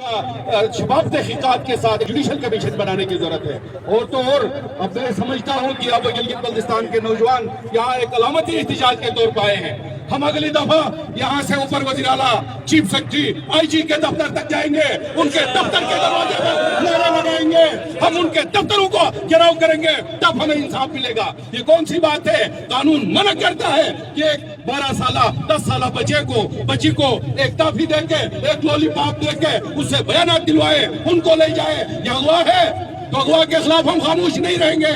شفاف تحقیقات کے ساتھ جوڈیشل کمیشن بنانے کی ضرورت ہے۔ اور تو اور اب میں سمجھتا ہوں کہ اب گلگت بلتستان کے نوجوان یہاں ایک علامتی احتجاج کے طور پر آئے ہیں۔ ہم اگلی دفعہ یہاں سے اوپر وزیر اعلیٰ، چیف سیکرٹری، آئی جی کے دفتر تک جائیں گے، ان کے دفتر کے دروازے پر نعرہ لگائیں گے، ہم ان کے دفتروں کو گھیراؤ کریں گے، تب ہمیں انصاف ملے گا۔ یہ کون سی بات ہے؟ قانون منع کرتا ہے کہ ایک 12 سالہ 10 سالہ بچی کو ایک ٹافی دے کے، ایک لولی پاپ دے کے اس سے بیانات دلوائے، ان کو لے جائے۔ یہ اغوا ہے تو اغوا کے خلاف ہم خاموش نہیں رہیں گے۔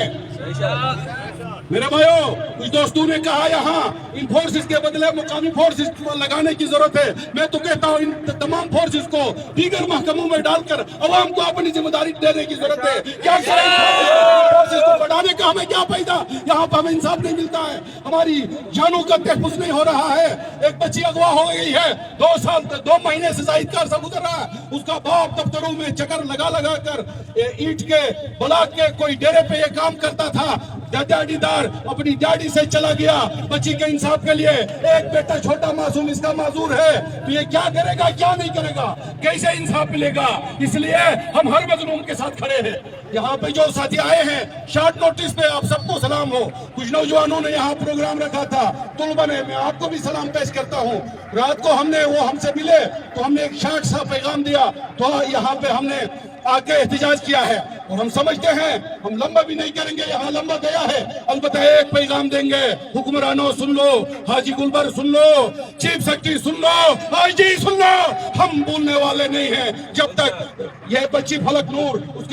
میرے بھائیو، کچھ دوستوں نے کہا یہاں ان فورسز کے بدلے مقامی فورسز کو لگانے کی ضرورت ہے۔ میں تو کہتا ہوں ان تمام فورسز کو دیگر محکموں میں ڈال کر عوام کو اپنی ذمہ داری دینے کی ضرورت ہے۔ کیا فورسز کو بڑھانے کا ہمیں کیا فائدہ؟ یہاں پہ ہمیں انصاف نہیں ملتا ہے، ہماری جانوں کا تحفظ نہیں ہو رہا ہے۔ ایک بچی اغوا ہو گئی ہے، 2 مہینے سے زائد کا عرصہ گزر رہا ہے، اس کا باپ دفتروں میں چکر لگا کر اینٹ کے بلاک کے کوئی ڈیرے پہ یہ کام کرتا تھا، ڈیڈی دار اپنی ڈیڈی سے چلا گیا بچی کے انصاف کے لیے۔ ایک بیٹا چھوٹا معصوم اس کا معذور ہے، تو یہ کیا کرے گا، کیا نہیں کرے گا، کیسے انصاف ملے گا؟ اس لیے ہم ہر مظلوم کے ساتھ کھڑے ہیں۔ یہاں پہ جو ساتھی آئے ہیں شارٹ نوٹس پہ، آپ سب کو سلام ہو۔ کچھ نوجوانوں نے یہاں پروگرام رکھا تھا طلبہ نے، میں آپ کو بھی سلام پیش کرتا ہوں۔ رات کو وہ ہم سے ملے تو ہم نے ایک شارٹ سا پیغام دیا، تو یہاں پہ ہم نے آ کے احتجاج کیا ہے، اور ہم سمجھتے ہیں ہم لمبا بھی نہیں کریں گے، یہاں لمبا گیا ہے۔ البتہ ایک پیغام دیں گے، حکمرانوں سن لو، حاجی گلبر سن لو، چیف سیکرٹری سن لو، آئی جی سن لو، ہم بولنے والے نہیں ہیں جب تک یہ بچی فلک نور اس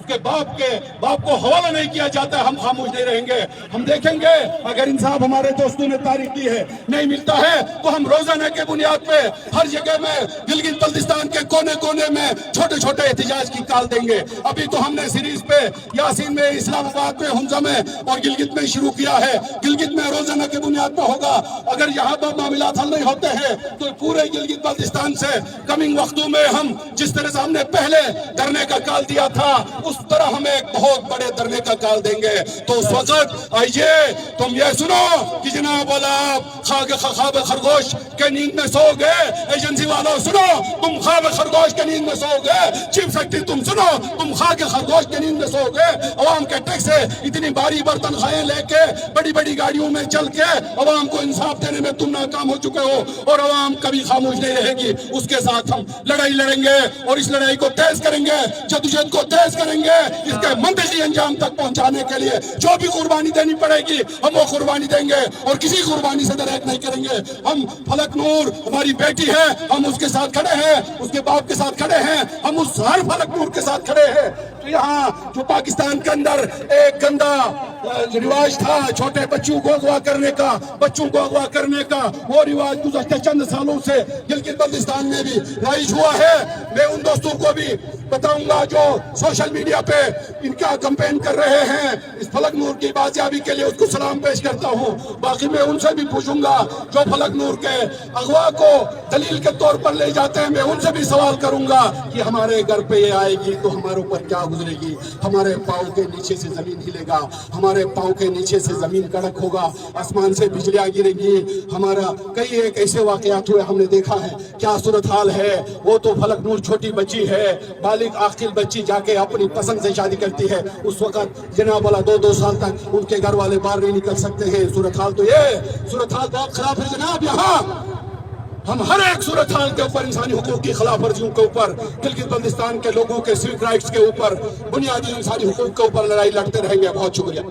کے باپ کو حوالہ نہیں کیا جاتا، ہم خاموش نہیں رہیں گے۔ ہم دیکھیں گے اگر انصاف ہمارے دوستوں نے تاریخ کی ہے نہیں ملتا ہے تو ہم روزانہ کے بنیاد پہ ہر جگہ میں گلگت بلتستان کے کونے کونے میں چھوٹے چھوٹے احتجاج کی کال دیں گے۔ ابھی تو ہم نے سیریز پہ یاسین میں، اسلام آباد میں، حمزہ میں اور گلگت میں شروع کیا ہے۔ گلگت میں روزانہ کے بنیاد پہ ہوگا۔ اگر یہاں پر معاملات حل نہیں ہوتے ہیں تو پورے گلگت بلتستان سے کمنگ وقتوں میں ہم جس طرح سے ہم نے پہلے دھرنے کا کال دیا تھا اس طرح ہم ایک بہت بڑے دھرنے کا کال دیں گے۔ تو اس وقت آئیے تم یہ سنو کہ جناب والا خواب خرگوش کے نیند میں سو گئے، ایجنسی والوں سنو تم خواب خرگوش کے نیند میں سو گئے، چیف سیکرٹری تم سنو تم خواب خرگوش کے نیند میں سو گئے۔ عوام کے ٹیکس سے اتنی باری برتن خائیں لے کے بڑی بڑی گاڑیوں میں چل کے عوام کو انصاف دینے میں تم ناکام ہو چکے ہو، اور عوام کبھی خاموش نہیں رہے گی۔ اس کے ساتھ ہم لڑائی لڑیں گے اور اس لڑائی کو تیز کریں گے، جدوجہد کو تیز کریں گے۔ اس کے منطقی انجام تک پہنچانے کے لیے جو بھی قربانی دینی پڑے گی ہم وہ قربانی دیں گے، اور کسی قربانی سے درک نہیں کریں گے۔ ہم فلک نور ہماری بیٹی ہے، ہم اس کے ساتھ کھڑے ہیں، اس کے باپ کے ساتھ کھڑے ہیں، ہم اس ہر فلک نور کے ساتھ کھڑے ہیں۔ تو یہاں جو پاکستان کے اندر ایک گندا رواج تھا چھوٹے بچوں کو اغوا کرنے کا، وہ رواج گزشتہ چند سالوں سے گلگت بلتستان میں بھی رائج ہوا ہے۔ میں ان دوستوں کو بھی بتاؤں گا جو سوشل میڈیا پہ ان کا کمپین کر رہے ہیں اس فلک نور کی بازیابی کے لیے، اس کو سلام پیش کرتا ہوں۔ باقی میں ان سے بھی پوچھوں گا جو فلک نور کے اغوا کو دلیل کے طور پر لے جاتے ہیں، میں ان سے بھی سوال کروں گا کہ ہمارے گھر پہ یہ آئے گی تو ہمارے اوپر کیا گزرے گی؟ ہمارے پاؤں کے نیچے سے زمین ہلے گا، ہمارے پاؤں کے نیچے سے زمین کڑک ہوگا، آسمان سے بجلیاں گریں گی۔ ہمارا کئی ایک ایسے واقعات ہوئے، ہم نے دیکھا ہے کیا صورتحال ہے۔ وہ تو فلک نور چھوٹی بچی ہے، بالغ عاقل بچی جا کے اپنی پسند سے شادی کرتی ہے، اس وقت جناب والا 2 سال تک ان کے گھر والے باہر نہیں نکل سکتے ہیں۔ صورتحال تو یہ صورتحال بہت خراب ہے جناب۔ یہاں ہم ہر ایک صورتحال کے اوپر، انسانی حقوق کی خلاف ورزیوں کے اوپر، گلگت بلتستان کے لوگوں کے سیوک رائٹس کے اوپر، بنیادی انسانی حقوق کے اوپر لڑائی لڑتے رہیں گے۔ بہت شکریہ۔